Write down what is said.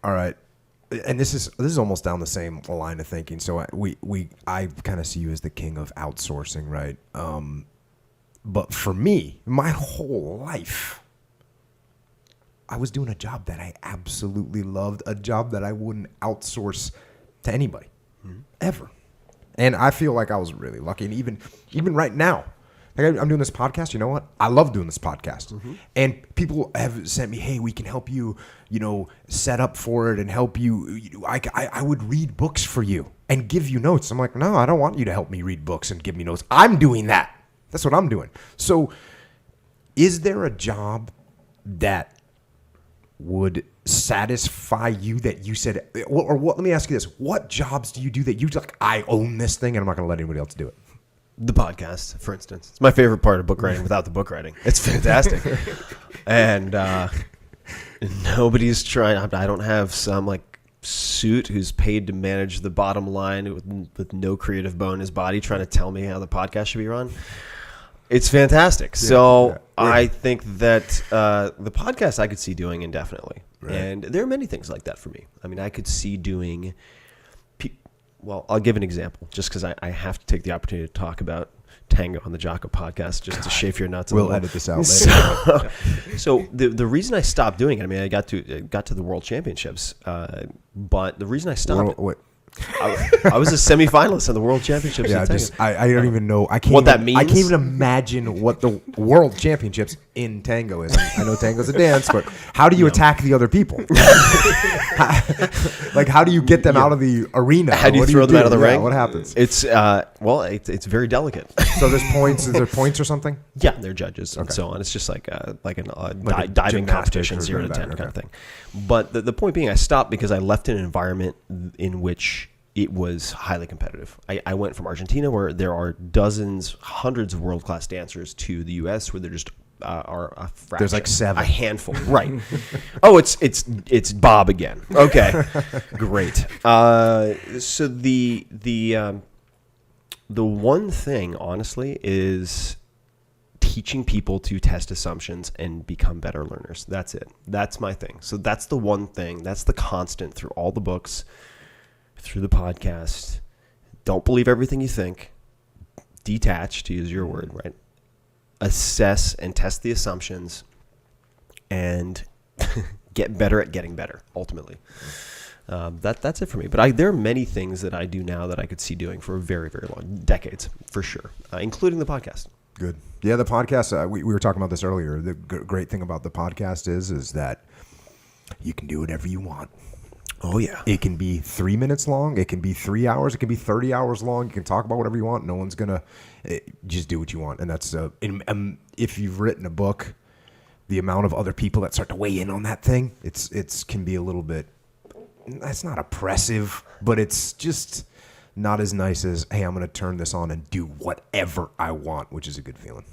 All right. And this is almost down the same line of thinking. So I kind of see you as the king of outsourcing, right? But for me, my whole life, I was doing a job that I absolutely loved, a job that I wouldn't outsource to anybody, ever. And I feel like I was really lucky. And even right now, like I'm doing this podcast. You know what? I love doing this podcast. And people have sent me, hey, we can help you, set up for it and help you. I would read books for you and give you notes. I'm like, no, I don't want you to help me read books and give me notes. I'm doing that. That's what I'm doing. So is there a job that would satisfy you that you said, or what? Let me ask you this. What jobs do you do that you like, I own this thing and I'm not going to let anybody else do it? The podcast, for instance. It's my favorite part of book writing without the book writing. It's fantastic. And nobody's trying. I don't have some like suit who's paid to manage the bottom line with no creative bone in his body trying to tell me how the podcast should be run. It's fantastic. Yeah. I think that the podcast I could see doing indefinitely. Right. And there are many things like that for me. I mean, I could see doing... Well, I'll give an example just because I have to take the opportunity to talk about Tango on the Jocko Podcast just to chafe your nuts. We'll edit this out later. So the reason I stopped doing it, I mean, I got to the World Championships, but the reason I stopped... I was a semifinalist in the World Championships. Yeah, I don't even know. I can't what that means. I can't even imagine what the World Championships in Tango is. I know Tango's a dance, but how do you attack the other people? Like, how do you get them out of the arena? How do you throw them out of the ring? What happens? It's it's very delicate. So there's points. Is there points or something? Yeah, they're judges and so on. It's just like a diving competition, 0 to 10 kind of thing. But the point being, I stopped because I left an environment in which it was highly competitive. I went from Argentina, where there are dozens, hundreds of world-class dancers, to the U.S., where there just are a fraction. There's like 7. A handful, right. Oh, it's Bob again. Okay, great. So the one thing, honestly, is teaching people to test assumptions and become better learners. That's it. That's my thing. So that's the one thing. That's the constant through all the books, through the podcast. Don't believe everything you think. Detach, to use your word, right? Assess and test the assumptions and get better at getting better, ultimately. That's it for me. But there are many things that I do now that I could see doing for a very, very long, decades, for sure, including the podcast. Good. Yeah, the podcast, we were talking about this earlier. The great thing about the podcast is that you can do whatever you want. Oh, yeah. It can be 3 minutes long. It can be 3 hours. It can be 30 hours long. You can talk about whatever you want. No one's going to just do what you want. And that's if you've written a book, the amount of other people that start to weigh in on that thing, it's can be a little bit, that's not oppressive, but it's just not as nice as, hey, I'm going to turn this on and do whatever I want, which is a good feeling.